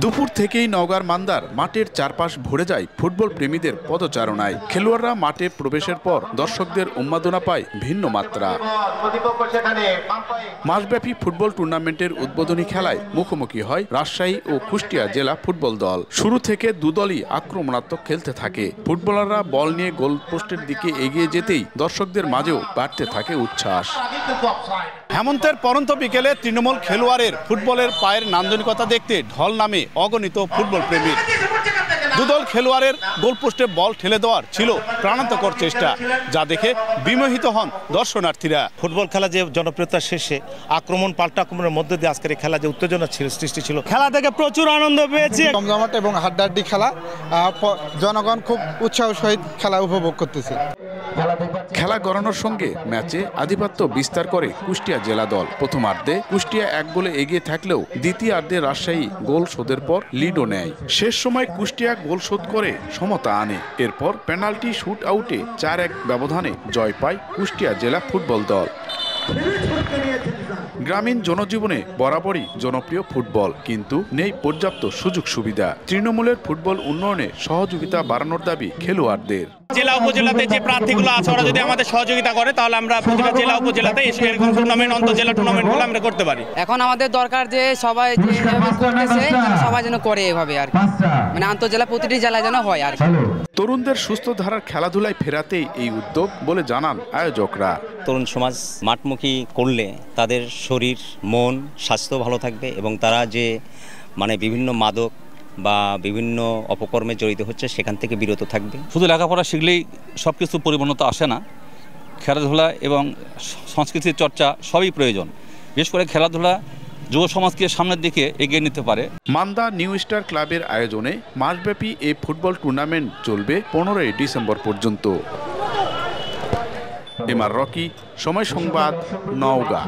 দুপুর থেকেই নওগাঁর মান্দার মাঠের চারপাশ ভরে যায় ফুটবল প্রেমীদের পদচারণায়। খেলোয়াড়রা মাঠে প্রবেশের পর দর্শকদের উন্মাদনা পায় ভিন্ন মাত্রা। মাসব্যাপী ফুটবল টুর্নামেন্টের উদ্বোধনী খেলায় মুখোমুখি হয় রাজশাহী ও কুষ্টিয়া জেলা ফুটবল দল। শুরু থেকে দুদলই আক্রমণাত্মক খেলতে থাকে। ফুটবলাররা বল নিয়ে গোলপোস্টের দিকে এগিয়ে যেতেই দর্শকদের মাঝেও বাড়তে থাকে উচ্ছ্বাস। হেমন্তের পরন্ত বিকেলে তৃণমূল খেলোয়াড়ের ফুটবলের পায়ের নান্দনিকতা দেখতে ঢল নামে অগণিত ফুটবল প্রেমী। দুদল খেলোয়াড়ের গোলপোস্টে বল ঠেলে দেওয়ার ছিল প্রাণান্তকর চেষ্টা, যা দেখে বিমোহিত হন দর্শনার্থীরা। ফুটবল খেলা যে জনপ্রিয়তার শেষে আক্রমণ পাল্টা আক্রমণের মধ্যে দিয়ে আজকের এই খেলা যে উত্তেজনা ছিল সৃষ্টি ছিল, খেলা থেকে প্রচুর আনন্দ পেয়েছি। জমজমাট এবং হাড্ডাহাড্ডি খেলা, জনগণ খুব উৎসাহ সহিত খেলা উপভোগ করতেছে। খেলা গড়ানোর সঙ্গে ম্যাচে আধিপত্য বিস্তার করে কুষ্টিয়া জেলা দল। প্রথমার্ধে কুষ্টিয়া 1 গোলে এগিয়ে থাকলেও দ্বিতীয়ার্ধে রাজশাহী গোল শোধের পর লিডও নেয়। শেষ সময় কুষ্টিয়া গোল শোধ করে সমতা আনে। এরপর পেনাল্টি শুট আউটে 4-1 ব্যবধানে জয় পায় কুষ্টিয়া জেলা ফুটবল দল। গ্রামীণ জনজীবনে বরাবরই জনপ্রিয় ফুটবল, কিন্তু নেই পর্যাপ্ত সুযোগ সুবিধা। তৃণমূলের ফুটবল উন্নয়নে সহযোগিতা বাড়ানোর দাবি খেলোয়াড়দের। জেলা উপজেলাতে যে প্রার্থীগুলো আছে ওরা যদি আমাদের সহযোগিতা করে তাহলে আমরা প্রতিটা জেলা উপজেলাতে এরকম টুর্নামেন্ট, অন্তর্জেলা টুর্নামেন্টগুলো আমরা করতে পারি। এখন আমাদের দরকার যে সবাই যেভাবে করতেছে সবাই যেন করে এভাবে আর কি, মানে আন্তর্জেলা প্রতিটি জেলায় যেন হয় আর কি। তরুণদের সুস্থ ধারার খেলাধুলায় ফেরাতেই এই উদ্যোগ বলে জানান আয়োজকরা। তরুণ সমাজ মাঠমুখী করলে তাদের শরীর, মন, স্বাস্থ্য ভালো থাকবে এবং তারা যে বিভিন্ন মাদক বা বিভিন্ন অপকর্মে জড়িত হচ্ছে সেখান থেকে বিরত থাকবে। শুধু লেখাপড়া শিখলেই সব কিছু পরিপূর্ণতা আসে না। খেলাধুলা এবং সংস্কৃতির চর্চা সবই প্রয়োজন। বিশেষ করে খেলাধুলা যুব সমাজকে সামনের দিকে এগিয়ে নিতে পারে। মান্দা নিউ স্টার ক্লাবের আয়োজনে মাসব্যাপী এই ফুটবল টুর্নামেন্ট চলবে 15 ডিসেম্বর পর্যন্ত। এমআর রকি, সময় সংবাদ, নওগাঁ।